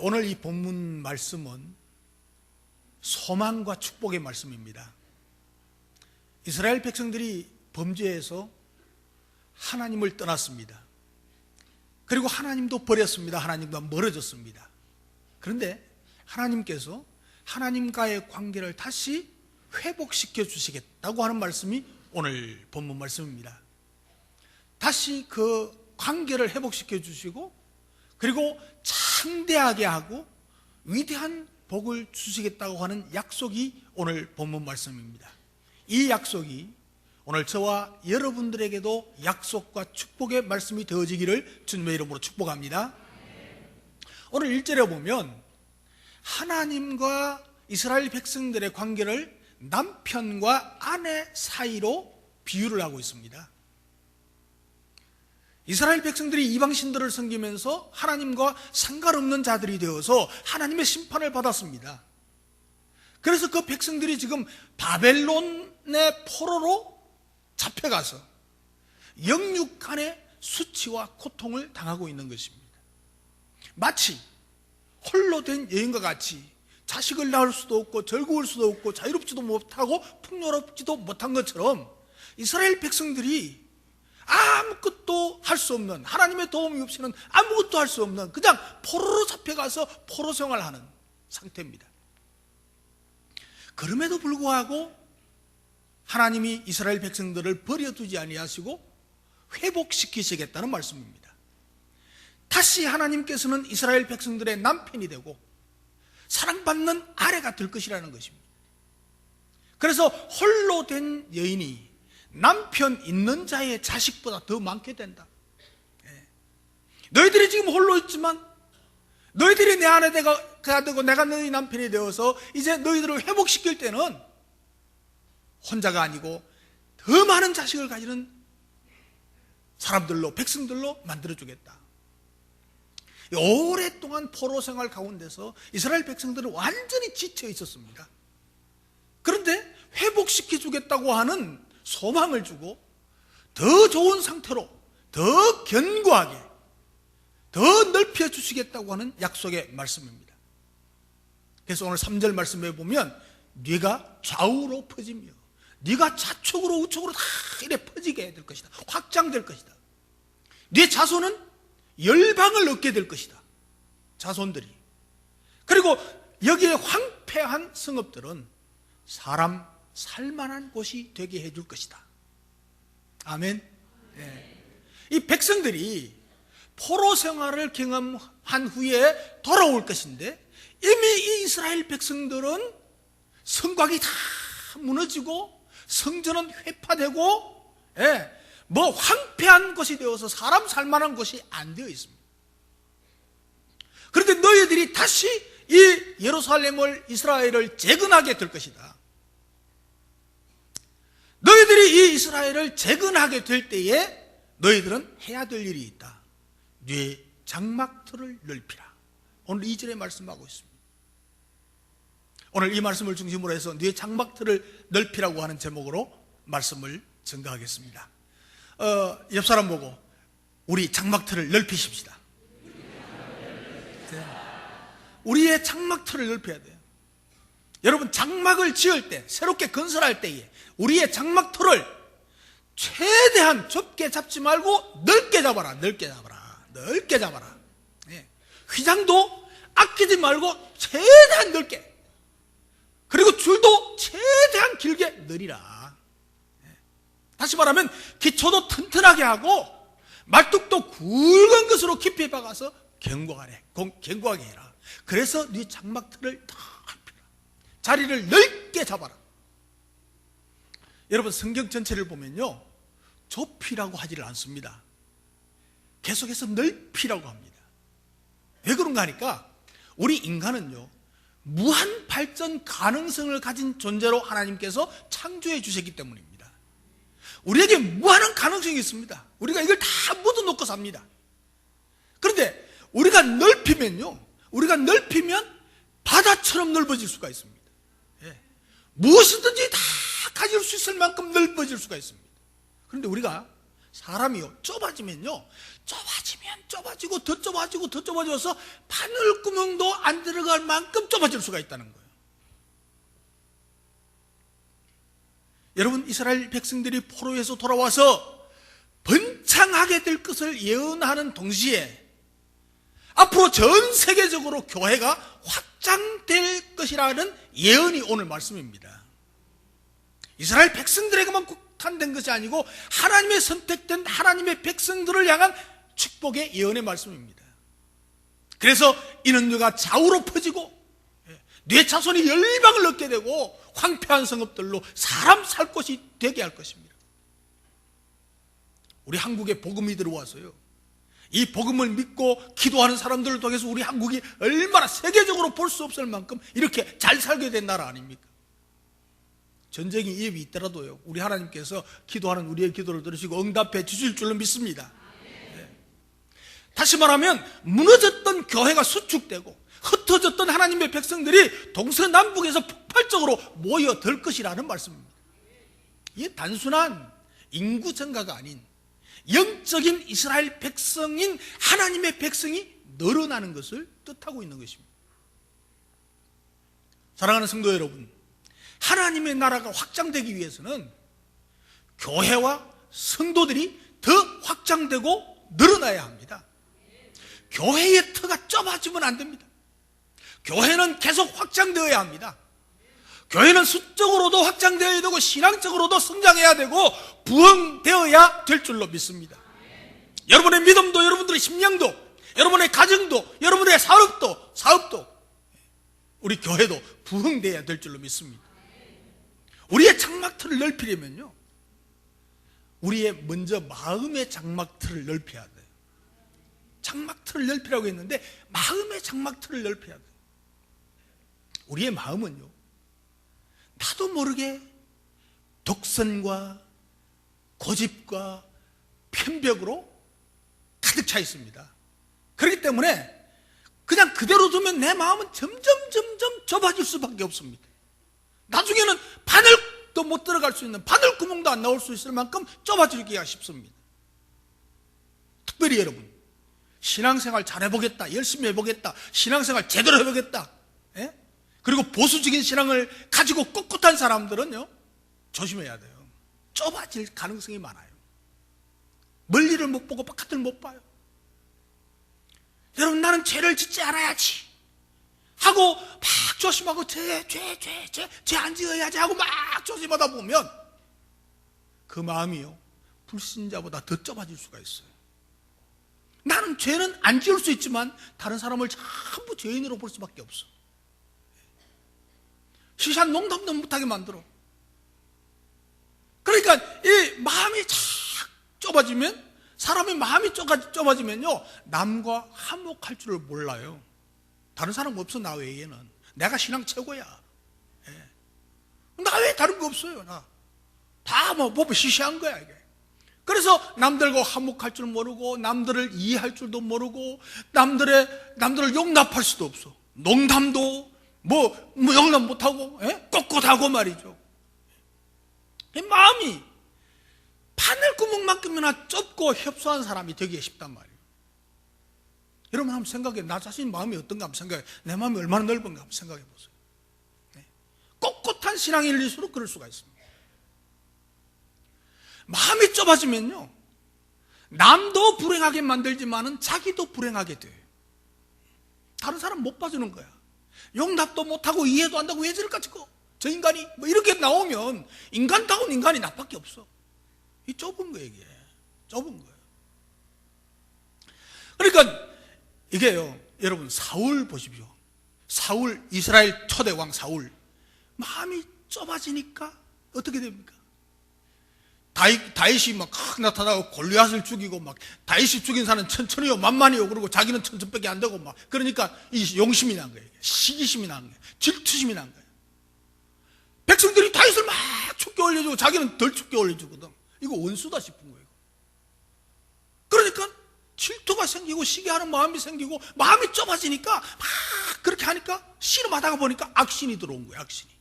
오늘 이 본문 말씀은 소망과 축복의 말씀입니다. 이스라엘 백성들이 범죄해서 하나님을 떠났습니다. 그리고 하나님도 버렸습니다. 하나님과 멀어졌습니다. 그런데 하나님께서 하나님과의 관계를 다시 회복시켜 주시겠다고 하는 말씀이 오늘 본문 말씀입니다. 다시 그 관계를 회복시켜 주시고 그리고 창대하게 하고 위대한 복을 주시겠다고 하는 약속이 오늘 본문 말씀입니다. 이 약속이 오늘 저와 여러분들에게도 약속과 축복의 말씀이 되어지기를 주님의 이름으로 축복합니다. 오늘 1절에 보면 하나님과 이스라엘 백성들의 관계를 남편과 아내 사이로 비유를 하고 있습니다. 이스라엘 백성들이 이방신들을 섬기면서 하나님과 상관없는 자들이 되어서 하나님의 심판을 받았습니다. 그래서 그 백성들이 지금 바벨론의 포로로 잡혀가서 영육간의 수치와 고통을 당하고 있는 것입니다. 마치 홀로 된 여인과 같이 자식을 낳을 수도 없고 즐거울 수도 없고 자유롭지도 못하고 풍요롭지도 못한 것처럼 이스라엘 백성들이 아무것도 할 수 없는, 하나님의 도움이 없이는 아무것도 할 수 없는 그냥 포로로 잡혀가서 포로 생활하는 상태입니다. 그럼에도 불구하고 하나님이 이스라엘 백성들을 버려두지 아니하시고 회복시키시겠다는 말씀입니다. 다시 하나님께서는 이스라엘 백성들의 남편이 되고 사랑받는 아내가 될 것이라는 것입니다. 그래서 홀로 된 여인이 남편 있는 자의 자식보다 더 많게 된다. 너희들이 지금 홀로 있지만 너희들이 내 아내가 되고 내가 너희 남편이 되어서 이제 너희들을 회복시킬 때는 혼자가 아니고 더 많은 자식을 가지는 사람들로, 백성들로 만들어주겠다. 오랫동안 포로 생활 가운데서 이스라엘 백성들은 완전히 지쳐 있었습니다. 그런데 회복시켜주겠다고 하는 소망을 주고 더 좋은 상태로 더 견고하게 더 넓혀주시겠다고 하는 약속의 말씀입니다. 그래서 오늘 3절 말씀에 보면 네가 좌우로 퍼지며 네가 좌측으로 우측으로 다 이래 퍼지게 될 것이다. 확장될 것이다. 네 자손은 열방을 얻게 될 것이다. 자손들이. 그리고 여기에 황폐한 성읍들은 사람 살만한 곳이 되게 해줄 것이다. 아멘. 네. 이 백성들이 포로 생활을 경험한 후에 돌아올 것인데 이미 이 이스라엘 백성들은 성곽이 다 무너지고 성전은 회파되고 뭐 황폐한 것이 되어서 사람 살만한 것이 안 되어 있습니다. 그런데 너희들이 다시 이 예루살렘을 이스라엘을 재건하게 될 것이다. 너희들이 이 이스라엘을 재건하게 될 때에 너희들은 해야 될 일이 있다. 네 장막틀을 넓히라. 오늘 2절에 말씀하고 있습니다. 오늘 이 말씀을 중심으로 해서 네 장막틀을 넓히라고 하는 제목으로 말씀을 전가하겠습니다. 옆 사람 보고 우리 장막틀을 넓히십시다. 네. 우리의 장막틀을 넓혀야 돼요. 여러분, 장막을 지을 때, 새롭게 건설할 때에 우리의 장막틀을 최대한 좁게 잡지 말고 넓게 잡아라. 넓게 잡아라. 넓게 잡아라. 네. 휘장도 아끼지 말고 최대한 넓게, 그리고 줄도 최대한 길게 늘이라. 네. 다시 말하면 기초도 튼튼하게 하고 말뚝도 굵은 것으로 깊이 박아서 견고하게 해라. 그래서 네 장막틀을 다 넓히라. 자리를 넓게 잡아라. 여러분, 성경 전체를 보면요, 좁히라고 하지를 않습니다. 계속해서 넓히라고 합니다. 왜 그런가 하니까 우리 인간은요, 무한 발전 가능성을 가진 존재로 하나님께서 창조해 주셨기 때문입니다. 우리에게 무한한 가능성이 있습니다. 우리가 이걸 다 묻어놓고 삽니다. 그런데 우리가 넓히면 바다처럼 넓어질 수가 있습니다. 무엇이든지 다 가질 수 있을 만큼 넓어질 수가 있습니다. 그런데 우리가 사람이요, 좁아지면요, 좁아지고 더 좁아지고 더 좁아져서 바늘구멍도 안 들어갈 만큼 좁아질 수가 있다는 거예요. 여러분, 이스라엘 백성들이 포로에서 돌아와서 번창하게 될 것을 예언하는 동시에 앞으로 전 세계적으로 교회가 확장될 것이라는 예언이 오늘 말씀입니다. 이스라엘 백성들에게만 국한된 것이 아니고 하나님의 선택된 하나님의 백성들을 향한 축복의 예언의 말씀입니다. 그래서 이는 누가 좌우로 퍼지고 뇌 자손이 열방을 얻게 되고 황폐한 성읍들로 사람 살 곳이 되게 할 것입니다. 우리 한국에 복음이 들어와서요, 이 복음을 믿고 기도하는 사람들을 통해서 우리 한국이 얼마나 세계적으로 볼 수 없을 만큼 이렇게 잘 살게 된 나라 아닙니까? 전쟁이 위협이 있더라도요, 우리 하나님께서 기도하는 우리의 기도를 들으시고 응답해 주실 줄로 믿습니다. 네. 다시 말하면 무너졌던 교회가 수축되고 흩어졌던 하나님의 백성들이 동서남북에서 폭발적으로 모여들 것이라는 말씀입니다. 이게 단순한 인구 증가가 아닌 영적인 이스라엘 백성인 하나님의 백성이 늘어나는 것을 뜻하고 있는 것입니다. 사랑하는 성도 여러분, 하나님의 나라가 확장되기 위해서는 교회와 성도들이 더 확장되고 늘어나야 합니다. 교회의 터가 좁아지면 안 됩니다. 교회는 계속 확장되어야 합니다. 교회는 수적으로도 확장되어야 되고 신앙적으로도 성장해야 되고 부흥되어야 될 줄로 믿습니다. 여러분의 믿음도, 여러분들의 심령도, 여러분의 가정도, 여러분의 사업도 우리 교회도 부흥되어야 될 줄로 믿습니다. 우리의 장막틀을 넓히려면요, 우리의 먼저 마음의 장막틀을 넓혀야 돼요. 장막틀을 넓히라고 했는데 마음의 장막틀을 넓혀야 돼요. 우리의 마음은요, 나도 모르게 독선과 고집과 편벽으로 가득 차 있습니다. 그렇기 때문에 그냥 그대로 두면 내 마음은 점점 좁아질 수밖에 없습니다. 나중에는 바늘도 못 들어갈 수 있는, 바늘구멍도 안 나올 수 있을 만큼 좁아지기가 쉽습니다. 특별히 여러분, 신앙생활 잘해보겠다, 열심히 해보겠다, 신앙생활 제대로 해보겠다, 그리고 보수적인 신앙을 가지고 꿋꿋한 사람들은요, 조심해야 돼요. 좁아질 가능성이 많아요. 멀리를 못 보고 바깥을 못 봐요. 여러분, 나는 죄를 짓지 않아야지 하고 막 조심하고 죄 안 지어야지 하고 막 조심하다 보면 그 마음이요, 불신자보다 더 좁아질 수가 있어요. 나는 죄는 안 지을 수 있지만 다른 사람을 전부 죄인으로 볼 수밖에 없어. 시시한 농담도 못하게 만들어. 그러니까 이 마음이 착 좁아지면, 사람의 마음이 좁아지면요, 남과 화목할 줄을 몰라요. 다른 사람 없어, 나 외에는. 내가 신앙 최고야. 나 외에 다른 거 없어요. 나 다 뭐 시시한 거야 이게. 그래서 남들과 화목할 줄 모르고, 남들을 이해할 줄도 모르고, 남들을 용납할 수도 없어. 농담도 뭐 용납 못하고, 꼿꼿하고 말이죠. 이 마음이 바늘구멍만큼이나 좁고 협소한 사람이 되기가 쉽단 말이에요. 여러분 한번 생각해, 나 자신 마음이 어떤가 한번 생각해. 내 마음이 얼마나 넓은가 한번 생각해 보세요. 꼿꼿한 신앙인일수록 그럴 수가 있습니다. 마음이 좁아지면요, 남도 불행하게 만들지만은 자기도 불행하게 돼요. 다른 사람 못 봐주는 거야. 용납도 못하고 이해도 안 하고 왜 저럴까 저 인간이 뭐 이렇게 나오면 인간다운 인간이 나밖에 없어. 이 좁은 거예요. 이게 좁은 거예요. 그러니까 이게요, 여러분, 사울 보십시오. 사울, 이스라엘 초대왕 사울, 마음이 좁아지니까 어떻게 됩니까? 다윗이 막 나타나고 골리앗을 죽이고, 막 다윗이 죽인 사람은 천천히요 만만히요, 그리고 자기는 천천밖에 안 되고, 막 그러니까 이 용심이 난 거예요. 시기심이 난 거예요. 질투심이 난 거예요. 백성들이 다윗을 막 춥게 올려주고 자기는 덜 춥게 올려주거든. 이거 원수다 싶은 거예요. 그러니까 질투가 생기고 시기하는 마음이 생기고, 마음이 좁아지니까 막 그렇게 하니까 씨름하다가 보니까 악신이 들어온 거예요. 악신이.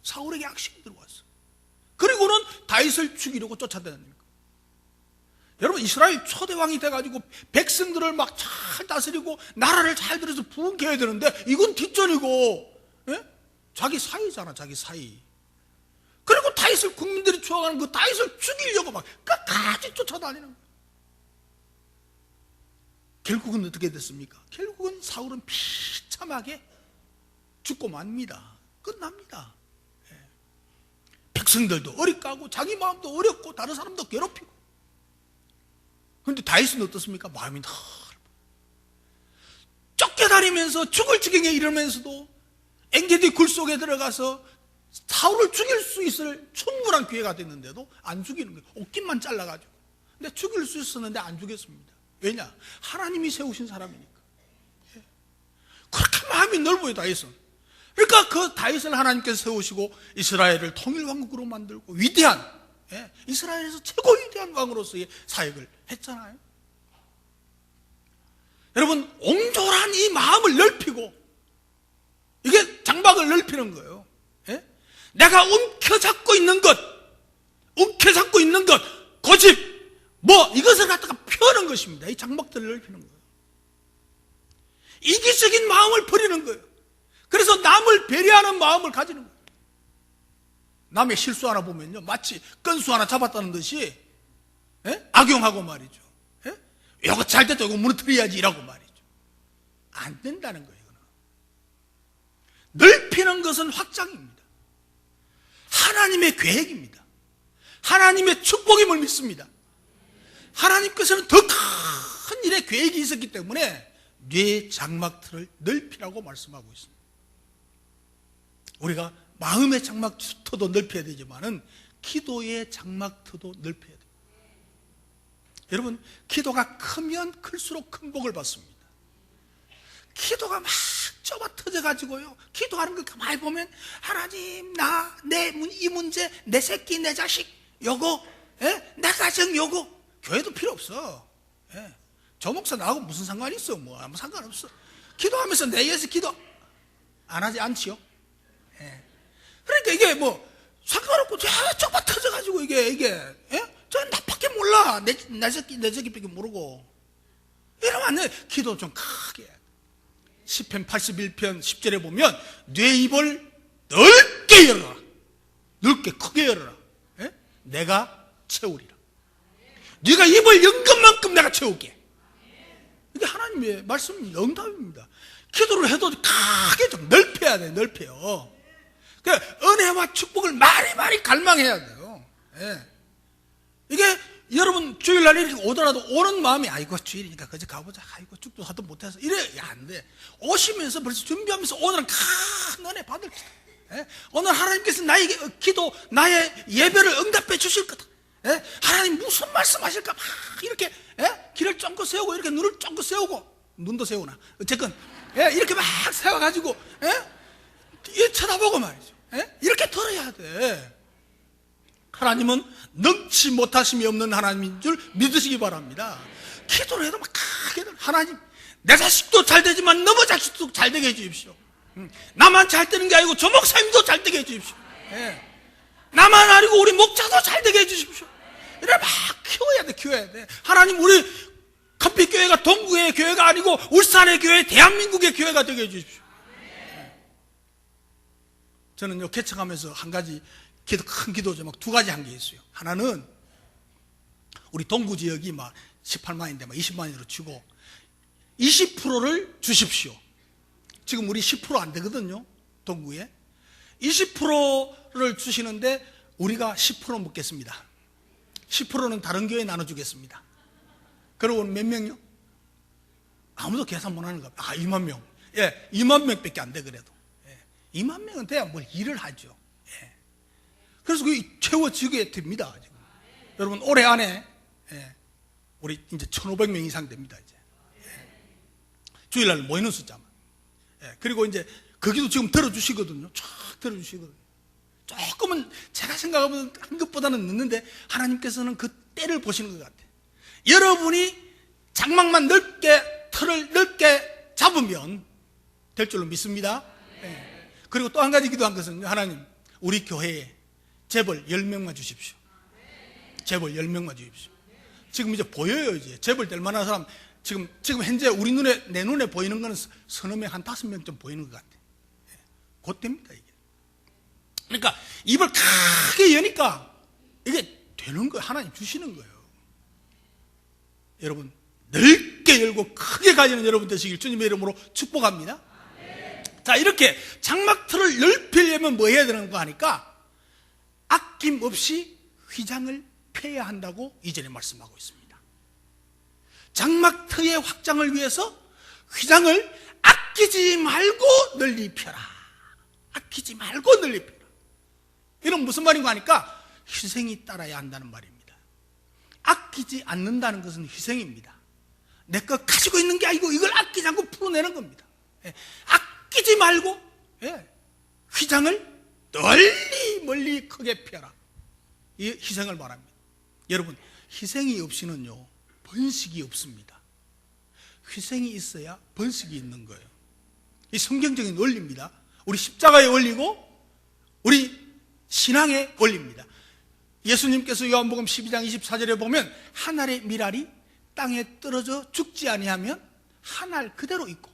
사울에게 악신이 들어왔어. 그리고는 다윗을 죽이려고 쫓아다닙니다. 여러분, 이스라엘 초대왕이 돼가지고 백성들을 막 잘 다스리고 나라를 잘 들여서 부흥해야 되는데 이건 뒷전이고, 예? 자기 사이잖아, 자기 사이. 그리고 다윗을 국민들이 추앙하는 그 다윗을 죽이려고 막 끝까지 쫓아다니는 거예요. 결국은 어떻게 됐습니까? 결국은 사울은 비참하게 죽고 맙니다. 끝납니다. 예. 백성들도 어리까고 자기 마음도 어렵고 다른 사람도 괴롭히고. 그런데 다윗은 어떻습니까? 마음이 넓어. 쫓겨다니면서 죽을 지경에 이르면서도 엔게디 굴 속에 들어가서 사울을 죽일 수 있을 충분한 기회가 됐는데도 안 죽이는 거예요. 옷깃만 잘라가지고. 근데 죽일 수 있었는데 안 죽였습니다. 왜냐? 하나님이 세우신 사람이니까. 예. 그렇게 마음이 넓어요, 다윗은. 그러니까 그 다윗을 하나님께서 세우시고 이스라엘을 통일왕국으로 만들고 위대한, 예, 이스라엘에서 최고 위대한 왕으로서의 사역을 했잖아요. 여러분, 옹졸한 이 마음을 넓히고, 이게 장막을 넓히는 거예요. 예? 내가 움켜잡고 있는 것, 고집, 이것을 갖다가 펴는 것입니다. 이 장막들을 넓히는 거예요. 이기적인 마음을 버리는 거예요. 그래서 남을 배려하는 마음을 가지는 거예요. 남의 실수 하나 보면요, 마치 건수 하나 잡았다는 듯이, 예? 악용하고 말이죠. 예? 이거 잘 됐다, 이거 무너뜨려야지 이라고 말이죠. 안 된다는 거예요. 이거는. 넓히는 것은 확장입니다. 하나님의 계획입니다. 하나님의 축복임을 믿습니다. 하나님께서는 더 큰 일의 계획이 있었기 때문에 뇌 장막틀을 넓히라고 말씀하고 있습니다. 우리가 마음의 장막터도 넓혀야 되지만은 기도의 장막터도 넓혀야 돼요. 여러분, 기도가 크면 클수록 큰 복을 받습니다. 기도가 막 좁아 터져가지고요, 기도하는 거 가만히 보면 하나님, 이 문제, 내 새끼, 내 자식 요거, 예? 내 가정 요거, 교회도 필요 없어. 예. 저 목사 나하고 무슨 상관이 있어? 아무 상관없어. 기도하면서 내 위해서 기도 안 하지 않지요? 예. 그러니까 이게 상관없고 좁아 터져가지고 이게 예? 저 나밖에 몰라. 내 새끼밖에 모르고. 이러면 안 돼. 기도 좀 크게. 시편 81편 10절에 보면 내 입을 넓게 열어라. 넓게 크게 열어라. 예? 내가 채우리라. 네가 입을 연 것만큼 내가 채울게. 이게 하나님의 말씀입니다. 응답입니다. 기도를 해도 크게 좀 넓혀야 돼. 넓혀요. 은혜와 축복을 많이 갈망해야 돼요. 예. 이게 여러분 주일날 이렇게 오더라도 오는 마음이 아이고 주일이니까 그저 가보자, 아이고 축도 하도 못해서 이래 안 돼. 오시면서 벌써 준비하면서 오늘은 큰 은혜 받을 기다. 예? 오늘 하나님께서 나의 기도, 나의 예배를 응답해 주실 거다. 예? 하나님 무슨 말씀하실까 막 이렇게, 예? 길을 쫑긋 세우고 이렇게 눈을 쫑긋 세우고, 눈도 세우나 어쨌건, 예? 이렇게 막 세워가지고, 예? 쳐다보고 말이죠. 예? 이렇게 들어야 돼. 하나님은 능치 못하심이 없는 하나님인 줄 믿으시기 바랍니다. 기도를 해도 막 크게, 하나님 내 자식도 잘 되지만 너무 자식도 잘 되게 해주십시오. 나만 잘 되는 게 아니고 저 목사님도 잘 되게 해주십시오. 예. 나만 아니고 우리 목자도 잘 되게 해주십시오. 이래 막 키워야 돼. 하나님, 우리 커피교회가 동구의 교회가 아니고 울산의 교회, 대한민국의 교회가 되게 해주십시오. 저는요, 개척하면서 한 가지 큰 기도죠. 막 두 가지 한 게 있어요. 하나는 우리 동구 지역이 막 18만인데 막 20만으로 치고 20%를 주십시오. 지금 우리 10% 안 되거든요. 동구에 20%를 주시는데 우리가 10% 묻겠습니다. 10%는 다른 교회에 나눠주겠습니다. 그러고 몇 명요? 아무도 계산 못 하는 거. 2만 명. 예, 2만 명밖에 안 돼. 그래도 2만 명은 돼야 뭘 일을 하죠. 예. 그래서 그게 채워지게 됩니다. 지금. 여러분, 올해 안에 우리 이제 1,500명 이상 됩니다. 이제. 주일날 모이는 숫자만. 그리고 이제 거기도 지금 들어주시거든요. 쫙 들어주시거든요. 조금은 제가 생각하면 한 것보다는 늦는데 하나님께서는 그 때를 보시는 것 같아요. 여러분이 장막만 틀을 넓게 잡으면 될 줄로 믿습니다. 그리고 또 한 가지 기도한 것은, 하나님, 우리 교회에 재벌 10명만 주십시오. 재벌 10명만 주십시오. 지금 이제 보여요. 이제 재벌 될 만한 사람 지금 현재 내 눈에 보이는 거는 서너 명, 한 5명쯤 보이는 것 같아. 곧 됩니다, 이게. 그러니까 입을 크게 여니까 이게 되는 거예요. 하나님 주시는 거예요. 여러분, 넓게 열고 크게 가지는 여러분 되시길 주님의 이름으로 축복합니다. 자, 이렇게 장막틀을 넓히려면 뭐 해야 되는 거 하니까 아낌없이 휘장을 펴야 한다고 이전에 말씀하고 있습니다. 장막틀의 확장을 위해서 휘장을 아끼지 말고 널리 펴라. 아끼지 말고 널리 펴라. 이런 무슨 말인가 하니까 희생이 따라야 한다는 말입니다. 아끼지 않는다는 것은 희생입니다. 내 거 가지고 있는 게 아니고 이걸 아끼지 않고 풀어내는 겁니다. 아끼지 말고 휘장을 널리 멀리 크게 펴라. 이 희생을 말합니다. 여러분, 희생이 없이는요 번식이 없습니다. 희생이 있어야 번식이 있는 거예요. 이 성경적인 원리입니다. 우리 십자가의 원리고 우리 신앙의 원리입니다. 예수님께서 요한복음 12장 24절에 보면 한 알의 밀알이 땅에 떨어져 죽지 아니하면 한 알 그대로 있고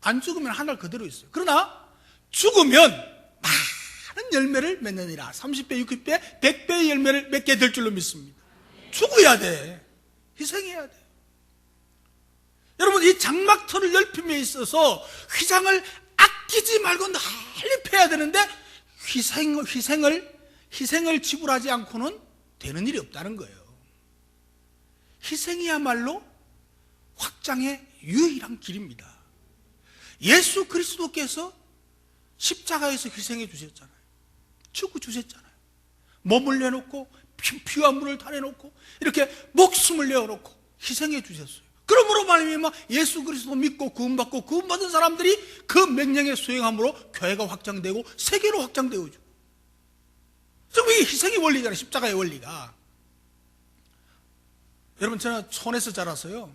안 죽으면 한 알 그대로 있어요. 그러나 죽으면 많은 열매를 맺느니라. 30배, 60배, 100배의 열매를 맺게 될 줄로 믿습니다. 죽어야 돼. 희생해야 돼. 여러분, 이 장막터를 넓힘에 있어서 휘장을 아끼지 말고 널리 펴야 되는데 희생을 지불하지 않고는 되는 일이 없다는 거예요. 희생이야말로 확장의 유일한 길입니다. 예수 그리스도께서 십자가에서 희생해 주셨잖아요. 죽어 주셨잖아요. 몸을 내놓고 피와 물을 달여놓고 이렇게 목숨을 내어놓고 희생해 주셨어요. 그러므로 말미암아 예수 그리스도 믿고 구원받고 구원받은 사람들이 그 명령에 수행함으로 교회가 확장되고 세계로 확장되어죠. 지금 이게 희생의 원리잖아요. 십자가의 원리가. 여러분, 저는 촌에서 자라서요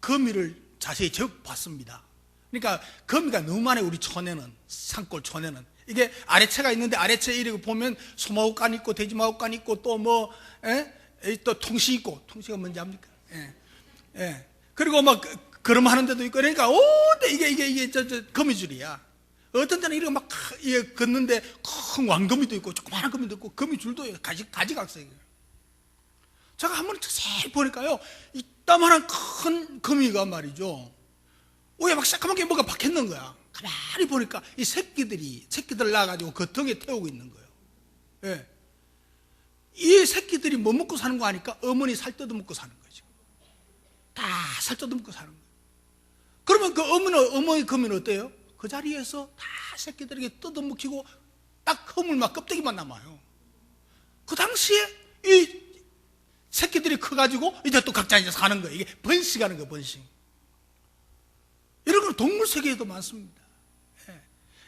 거미를 자세히 봤습니다. 그러니까 거미가 너무 많아요. 우리 촌에는, 산골 촌에는. 이게 아래채가 있는데 아래채 이렇게 보면 소마구간 있고 돼지마구간 있고 또 또 통시 있고, 통시가 뭔지 압니까? 그리고 막 걸음하는 데도 있고, 그러니까 이게 거미줄이야. 어떤 데는 이렇게 막 걷는데 큰 왕거미도 있고 조그마한 거미도 있고 거미줄도 가지각색이에요. 제가 한번 자세히 보니까요 이따만한 큰 거미가 말이죠 위에 막 새까맣게 뭐가 박혔는 거야. 가만히 보니까 이 새끼들 낳아가지고 그 등에 태우고 있는 거예요. 이 새끼들이 뭐 먹고 사는 거 아니까 어머니 살 뜯어먹고 사는 거죠. 다 살 뜯어먹고 사는 거예요. 그러면 그 어머니 거미는 어때요? 그 자리에서 다 새끼들에게 뜯어먹히고 딱 허물만 껍데기만 남아요. 그 당시에 이 새끼들이 커가지고 이제 또 각자 이제 사는 거예요. 이게 번식하는 거예요, 번식. 이런 건 동물 세계에도 많습니다.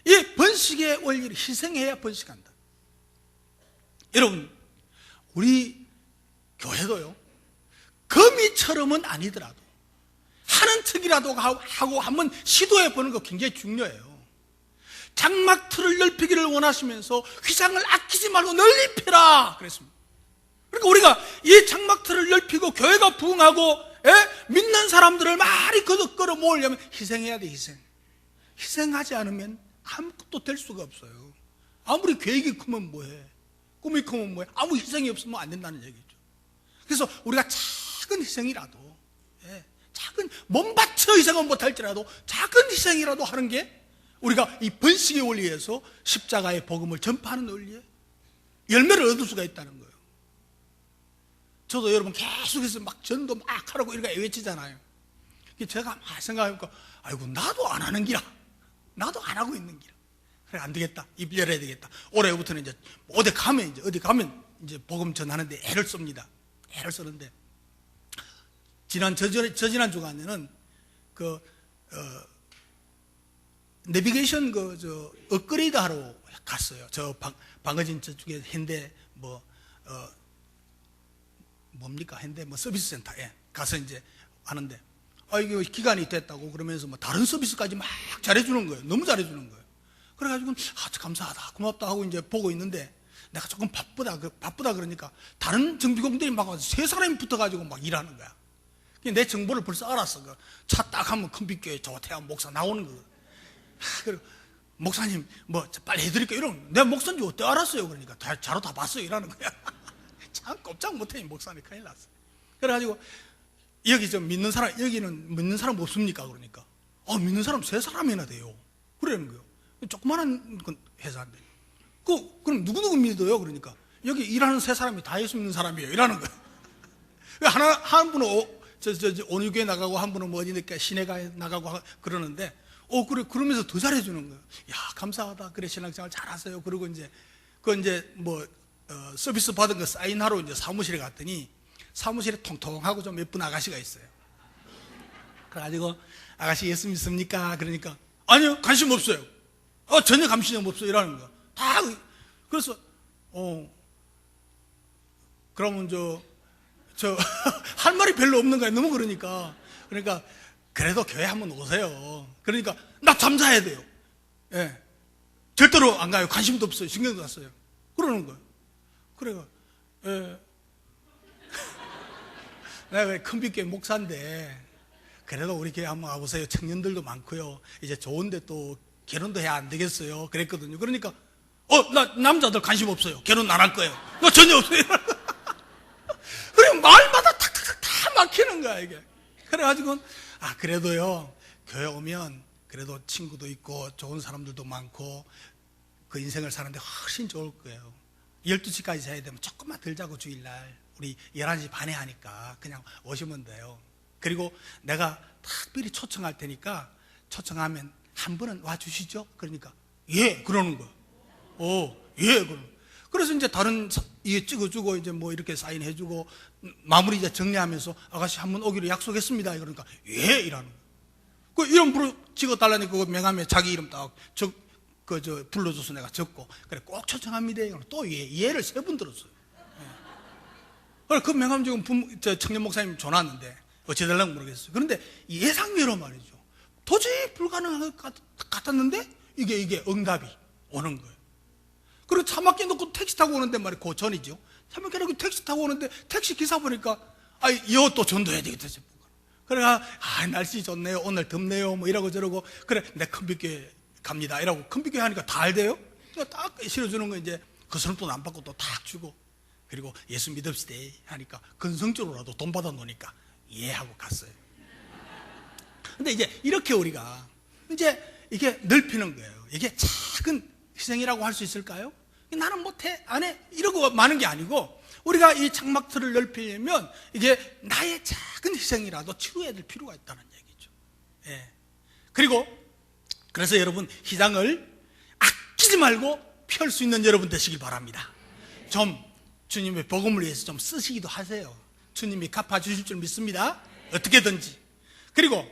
이 번식의 원리를 희생해야 번식한다. 여러분, 우리 교회도요 거미처럼은 아니더라도 하는 척이라도 하고 한번 시도해 보는 거 굉장히 중요해요. 장막틀을 넓히기를 원하시면서 휘장을 아끼지 말고 널리 펴라 그랬습니다. 그러니까 우리가 이 장막틀을 넓히고 교회가 부흥하고 믿는 사람들을 많이 끌어모으려면 희생해야 돼. 희생하지 않으면 아무것도 될 수가 없어요. 아무리 계획이 크면 뭐해, 꿈이 크면 뭐해, 아무 희생이 없으면 안 된다는 얘기죠. 그래서 우리가 작은 희생이라도, 작은 몸 바쳐 희생은 못할지라도 작은 희생이라도 하는 게 우리가 이 번식의 원리에서 십자가의 복음을 전파하는 원리에 열매를 얻을 수가 있다는 거예요. 저도 여러분 계속해서 막 전도 막 하라고 이렇게 외치잖아요. 제가 막 생각해보니까 아이고 나도 안 하는 기라, 나도 안 하고 있는 기라. 그래 안 되겠다, 입 열어야 되겠다. 올해부터는 이제 어디 가면 이제 복음 전하는데 애를 씁니다. 애를 쓰는데 저지난 주간에는 내비게이션 업그레이드 하러 갔어요. 저 방어진 저쪽에 현대 뭡니까? 현대 서비스 센터에 가서 이제 하는데 이거 기간이 됐다고 그러면서 다른 서비스까지 막 잘해주는 거예요. 너무 잘해주는 거예요. 그래가지고 감사하다, 고맙다 하고 이제 보고 있는데 내가 조금 바쁘다 그러니까 다른 정비공들이 막 와서 3사람이 붙어가지고 막 일하는 거야. 내 정보를 벌써 알았어. 차 딱 하면 큰빛교회 조태한 목사 나오는 거. 그리고 목사님 뭐 빨리 해드릴게요 이러면 내가 목사인지 어떻게 알았어요? 그러니까 자료 다 봤어요 이러는 거야. 참 꼼짝 못해 목사님 큰일 났어. 그래가지고 여기 좀 믿는 사람, 여기는 믿는 사람 없습니까? 그러니까 믿는 사람 3사람이나 돼요. 그러는 거예요. 조그마한 회사인데 그럼 누구 믿어요? 그러니까 여기 일하는 3사람이 다 예수 믿는 사람이에요 이러는 거예요. 한 분은 온유교회 나가고 한 분은 뭐 어디니까 시내가 나가고 그러는데 그래 그러면서 더 잘해주는 거예요. 야 감사하다. 그래 신앙생활 잘하세요. 그리고 이제 뭐 서비스 받은 거 사인하러 이제 사무실에 갔더니 사무실에 통통하고 좀 예쁜 아가씨가 있어요. 그래가지고 아가씨 예수 믿습니까? 그러니까 아니요 관심 없어요. 전혀 관심 없어요 이러는 거야. 다 그래서 그러면 할 말이 별로 없는 거야. 너무 그러니까 그래도 교회 한번 오세요. 그러니까 나 잠자야 돼요. 예. 절대로 안 가요. 관심도 없어요. 신경도 안 써요. 그러는 거예요. 그래가 예. 내가 왜 큰빛교회 목사인데 그래도 우리 교회 한번 와보세요. 청년들도 많고요. 이제 좋은데 또 결혼도 해야 안 되겠어요. 그랬거든요. 그러니까 나 남자들 관심 없어요. 결혼 안 할 거예요. 나 전혀 없어요. 그리고 말마다 탁탁탁 다 막히는 거야 이게. 그래가지고 그래도요 교회 오면 그래도 친구도 있고 좋은 사람들도 많고 그 인생을 사는데 훨씬 좋을 거예요. 12시까지 자야 되면 조금만 덜 자고 주일날 우리 11시 반에 하니까 그냥 오시면 돼요. 그리고 내가 특별히 초청할 테니까 초청하면 한 분은 와주시죠? 그러니까 예 그러는 거야. 예 그러는. 그래서 이제 다른 이게 찍어주고 이제 뭐 이렇게 사인해주고 마무리 이제 정리하면서 아가씨 한 번 오기로 약속했습니다. 그러니까 예 이라는 거. 이름으로 찍어달라니까 그 명함에 자기 이름 딱 불러줘서 내가 적고 그래 꼭 초청합니다. 또 예를 3번 들었어요. 예. 그 명함 지금 청년 목사님 줘놨는데 어찌 되려고 모르겠어요. 그런데 예상외로 말이죠. 도저히 불가능한 것 같았는데 이게 응답이 오는 거예요. 그리고 차 맡겨놓고 택시 타고 오는데 말이야. 그 전이죠. 차 맡겨놓고 택시 타고 오는데 택시 기사 보니까 이것도 전도해야 되겠다 싶은 거야. 그래가 날씨 좋네요. 오늘 덥네요. 뭐 이러고 저러고 그래 내 큰빛교회 갑니다. 이러고 큰빛교회 하니까 다 알대요. 딱 실어주는 거 이제 그 사람 돈 안 받고 또 딱 주고 그리고 예수 믿읍시다 하니까 근성적으로라도 돈 받아 놓으니까 예 하고 갔어요. 근데 이제 이렇게 우리가 이제 이게 넓히는 거예요. 이게 작은 희생이라고 할 수 있을까요? 나는 못해, 안 해, 이러고 마는 게 아니고 우리가 이 장막틀을 넓히려면 이게 나의 작은 희생이라도 치루해야 될 필요가 있다는 얘기죠. 예. 그리고 그래서 여러분 희장을 아끼지 말고 펼 수 있는 여러분 되시길 바랍니다. 좀 주님의 복음을 위해서 좀 쓰시기도 하세요. 주님이 갚아주실 줄 믿습니다. 어떻게든지. 그리고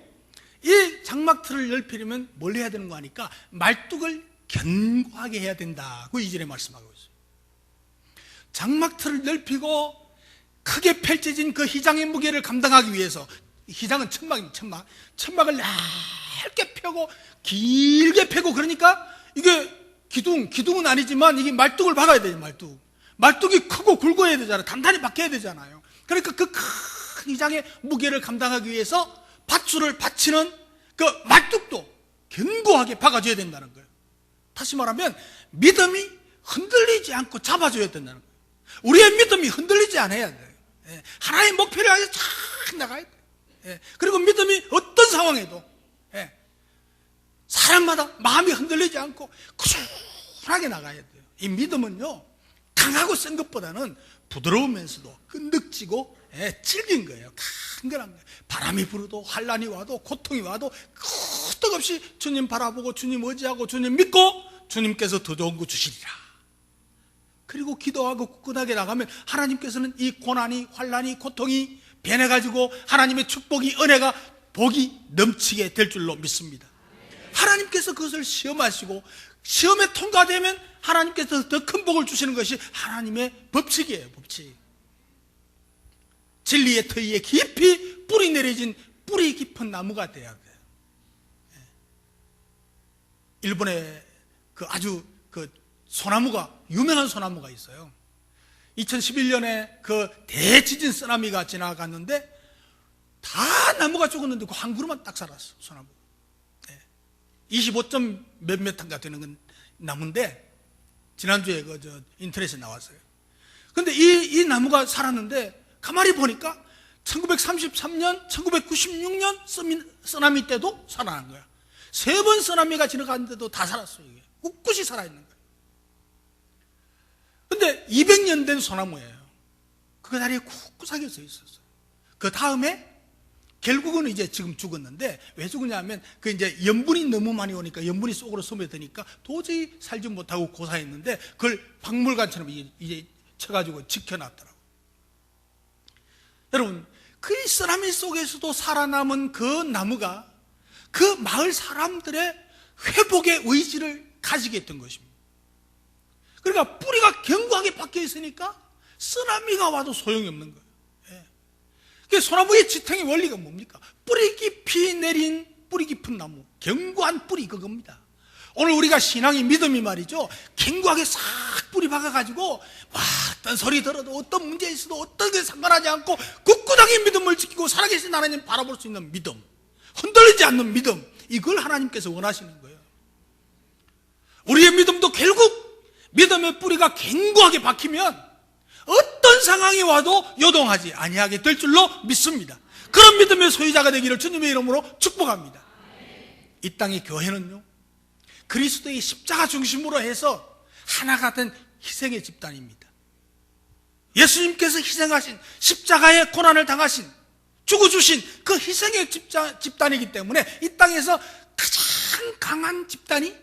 이 장막틀을 넓히려면 뭘 해야 되는 거 하니까 말뚝을 견고하게 해야 된다. 그 2절에 말씀하고 있어요. 장막틀을 넓히고 크게 펼쳐진 그 희장의 무게를 감당하기 위해서 희장은 천막입니다. 천막을 얇게 펴고 길게 펴고 그러니까 이게 기둥은 아니지만 이게 말뚝을 박아야 돼요. 말뚝이 크고 굵어야 되잖아요. 단단히 박혀야 되잖아요. 그러니까 그 큰 희장의 무게를 감당하기 위해서 밧줄을 받치는 그 말뚝도 견고하게 박아줘야 된다는 거예요. 다시 말하면 믿음이 흔들리지 않고 잡아줘야 된다는 거예요. 우리의 믿음이 흔들리지 않아야 돼요. 하나의 목표를 향해서 쫙 나가야 돼요. 그리고 믿음이 어떤 상황에도 사람마다 마음이 흔들리지 않고 꾸준하게 나가야 돼요. 이 믿음은요 강하고 센 것보다는 부드러우면서도 끈덕지고 질긴 거예요. 간결한 거예요. 바람이 불어도 환란이 와도 고통이 와도 끄떡없이 주님 바라보고 주님 의지하고 주님 믿고 주님께서 더 좋은 거 주시리라. 그리고 기도하고 굳건하게 나가면 하나님께서는 이 고난이 환란이 고통이 변해가지고 하나님의 축복이 은혜가 복이 넘치게 될 줄로 믿습니다. 하나님께서 그것을 시험하시고 시험에 통과되면 하나님께서 더 큰 복을 주시는 것이 하나님의 법칙이에요. 법칙. 진리의 터위에 깊이 뿌리 내려진 뿌리 깊은 나무가 돼야 돼요. 일본의 그 아주 그 소나무가, 유명한 소나무가 있어요. 2011년에 그 대지진 쓰나미가 지나갔는데 다 나무가 죽었는데 그 한 그루만 딱 살았어, 소나무. 25점 몇몇 탄가 되는 건 나무인데 지난주에 인터넷에 나왔어요. 근데 이 나무가 살았는데 가만히 보니까 1933년, 1996년 쓰나미 때도 살아난 거야. 3번 쓰나미가 지나갔는데도 다 살았어요. 이게 꿋꿋이 살아있는 거예요. 근데 200년 된 소나무예요. 그 자리에 꿋꿋하게 서 있었어요. 그 다음에 결국은 이제 지금 죽었는데 왜 죽었냐면 그 이제 염분이 너무 많이 오니까 염분이 속으로 스며드니까 도저히 살지 못하고 고사했는데 그걸 박물관처럼 이제 쳐가지고 지켜놨더라고요. 여러분, 그 쓰나미 속에서도 살아남은 그 나무가 그 마을 사람들의 회복의 의지를 가지게 했던 것입니다. 그러니까 뿌리가 견고하게 박혀 있으니까 쓰나미가 와도 소용이 없는 거예요. 소나무의 지탱의 원리가 뭡니까? 뿌리 깊이 내린 뿌리 깊은 나무, 견고한 뿌리, 그겁니다. 오늘 우리가 신앙이, 믿음이 말이죠, 견고하게 싹 뿌리 박아가지고 어떤 소리 들어도 어떤 문제 있어도 어떤 게 상관하지 않고 굳굳하게 믿음을 지키고 살아계신 하나님 바라볼 수 있는 믿음, 흔들리지 않는 믿음, 이걸 하나님께서 원하시는 거예요. 우리의 믿음도 결국 믿음의 뿌리가 견고하게 박히면 어떤 상황이 와도 요동하지 아니하게 될 줄로 믿습니다. 그런 믿음의 소유자가 되기를 주님의 이름으로 축복합니다. 이 땅의 교회는요, 그리스도의 십자가 중심으로 해서 하나가 된 희생의 집단입니다. 예수님께서 희생하신, 십자가의 고난을 당하신, 죽어주신 그 희생의 집단이기 때문에 이 땅에서 가장 강한 집단이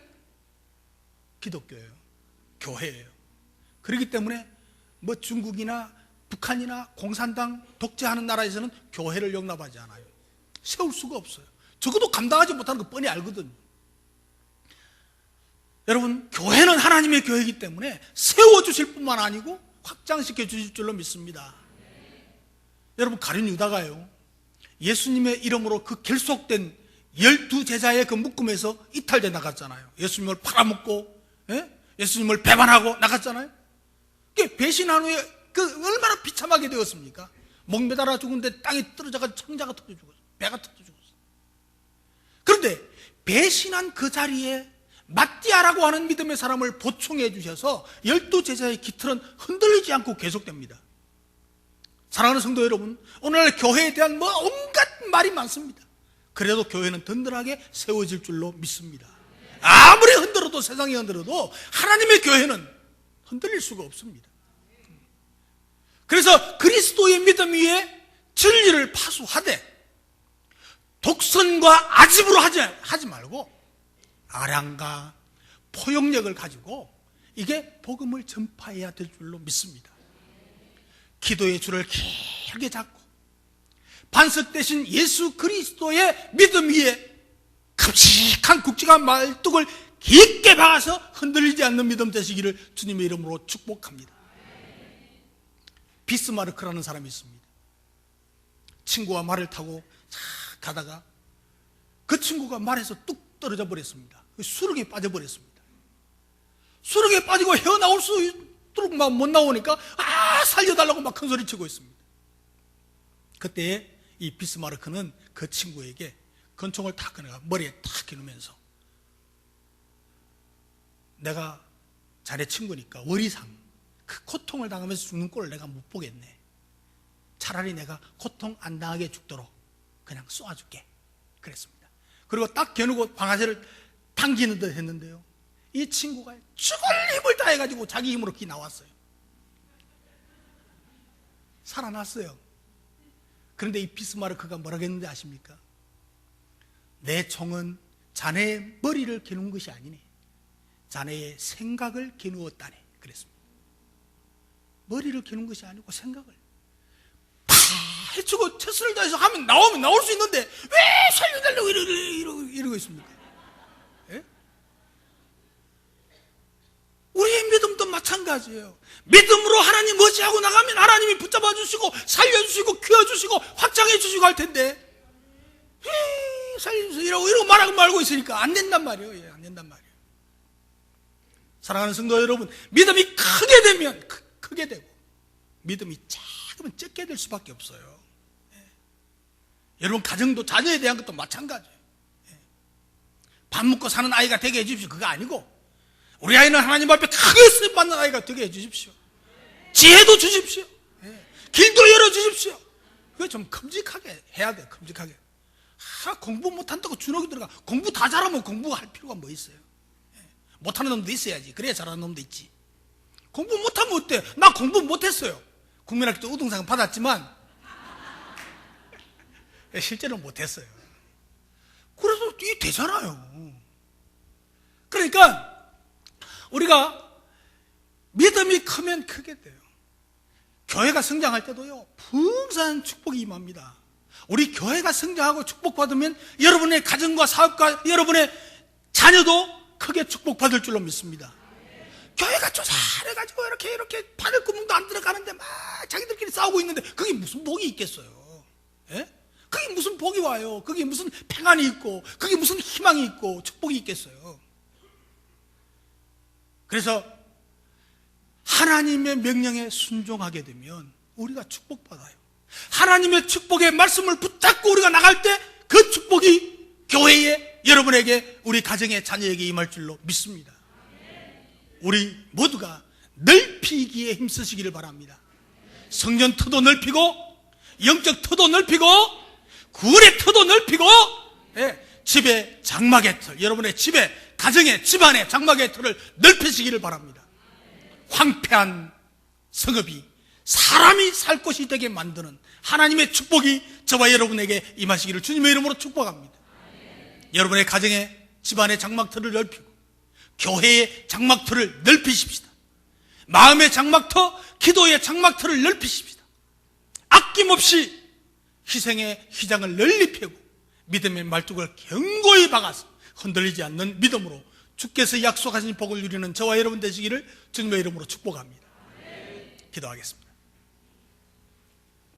기독교예요. 교회예요. 그렇기 때문에 뭐 중국이나 북한이나 공산당 독재하는 나라에서는 교회를 용납하지 않아요. 세울 수가 없어요. 적어도 감당하지 못하는 거 뻔히 알거든요. 여러분, 교회는 하나님의 교회이기 때문에 세워주실 뿐만 아니고 확장시켜 주실 줄로 믿습니다. 여러분, 가룟 유다가요, 예수님의 이름으로 그 결속된 12제자의 그 묶음에서 이탈돼 나갔잖아요. 예수님을 팔아먹고, 예수님을 배반하고 나갔잖아요. 배신한 후에 얼마나 비참하게 되었습니까? 목 매달아 죽은데 땅에 떨어져서 창자가 터져 죽었어요. 배가 터져 죽었어요. 그런데 배신한 그 자리에 마띠아라고 하는 믿음의 사람을 보충해 주셔서 12제자의 깃털은 흔들리지 않고 계속됩니다. 사랑하는 성도 여러분, 오늘날 교회에 대한 온갖 말이 많습니다. 그래도 교회는 든든하게 세워질 줄로 믿습니다. 아무리 흔들어도, 세상이 흔들어도 하나님의 교회는 흔들릴 수가 없습니다. 그래서 그리스도의 믿음 위에 진리를 파수하되 독선과 아집으로 하지 말고 아량과 포용력을 가지고 이게 복음을 전파해야 될 줄로 믿습니다. 기도의 줄을 길게 잡고 반석 대신 예수 그리스도의 믿음 위에 큼직한 굵직한 말뚝을 깊게 박아서 흔들리지 않는 믿음 되시기를 주님의 이름으로 축복합니다. 비스마르크라는 사람이 있습니다. 친구와 말을 타고 쫙 가다가 그 친구가 말에서 뚝 떨어져 버렸습니다. 수렁에 빠져버렸습니다. 수렁에 빠지고 헤어나올 수 있도록 막 못 나오니까 살려달라고 막 큰 소리 치고 있습니다. 그때 이 비스마르크는 그 친구에게 권총을 탁 꺼내가 머리에 탁 겨누면서, 내가 자네 친구니까 월이상 그 고통을 당하면서 죽는 꼴을 내가 못 보겠네. 차라리 내가 고통 안 당하게 죽도록 그냥 쏘아줄게. 그랬습니다. 그리고 딱 겨누고 방아쇠를 당기는 듯 했는데요, 이 친구가 죽을 힘을 다해가지고 자기 힘으로 기 나왔어요. 살아났어요. 그런데 이 비스마르크가 뭐라고 했는지 아십니까? 내 총은 자네의 머리를 겨눈 것이 아니네, 자네의 생각을 겨누었다네. 그랬습니다. 머리를 겨눈 것이 아니고 생각을 파 해치고 최선을 다해서 하면 나올 수 있는데 왜 살려달라고 이러고 있습니까? 예? 우리의 믿음도 마찬가지예요. 믿음으로 하나님 의지하고 나가면 하나님이 붙잡아 주시고 살려주시고 키워주시고 확장해 주시고 할 텐데, 살려주세요 이러고 말하고 말고 있으니까 안 된단 말이에요. 안 된단 말이에요. 사랑하는 성도 여러분, 믿음이 크게 되면 크게 되고 믿음이 작으면 적게 될 수밖에 없어요. 여러분 가정도 자녀에 대한 것도 마찬가지예요. 밥 먹고 사는 아이가 되게 해주십시오. 그거 아니고 우리 아이는 하나님 앞에 크게 쓰임받는 아이가 되게 해주십시오. 지혜도 주십시오. 길도 열어주십시오. 그거 좀 큼직하게 해야 돼요. 큼직하게. 공부 못한다고 주눅이 들어가. 공부 다 잘하면 공부할 필요가 뭐 있어요. 못하는 놈도 있어야지. 그래야 잘하는 놈도 있지. 공부 못하면 어때? 나 공부 못했어요. 국민학교 우등상 받았지만 실제로는 못했어요. 그래서 이게 되잖아요. 그러니까 우리가 믿음이 크면 크게 돼요. 교회가 성장할 때도요, 풍성한 축복이 임합니다. 우리 교회가 성장하고 축복받으면 여러분의 가정과 사업과 여러분의 자녀도 크게 축복받을 줄로 믿습니다. 교회가 조잘해가지고 이렇게 바늘구멍도 안 들어가는데 막 자기들끼리 싸우고 있는데 그게 무슨 복이 있겠어요? 예? 그게 무슨 복이 와요? 그게 무슨 평안이 있고 그게 무슨 희망이 있고 축복이 있겠어요? 그래서 하나님의 명령에 순종하게 되면 우리가 축복받아요. 하나님의 축복의 말씀을 붙잡고 우리가 나갈 때 그 축복이 교회에, 여러분에게, 우리 가정의 자녀에게 임할 줄로 믿습니다. 우리 모두가 넓히기에 힘쓰시기를 바랍니다. 성전 터도 넓히고 영적 터도 넓히고 구원의 터도 넓히고, 집의 장막의 틀, 여러분의 집에, 가정의, 집안의 장막의 틀을 넓히시기를 바랍니다. 황폐한 성읍이 사람이 살 곳이 되게 만드는 하나님의 축복이 저와 여러분에게 임하시기를 주님의 이름으로 축복합니다. 여러분의 가정의, 집안의 장막틀을 넓히고 교회의 장막틀을 넓히십시다. 마음의 장막터, 기도의 장막틀을 넓히십시다. 아낌없이 희생의 휘장을 널리 펴고 믿음의 말뚝을 견고히 박아서 흔들리지 않는 믿음으로 주께서 약속하신 복을 누리는 저와 여러분 되시기를 주님의 이름으로 축복합니다. 기도하겠습니다.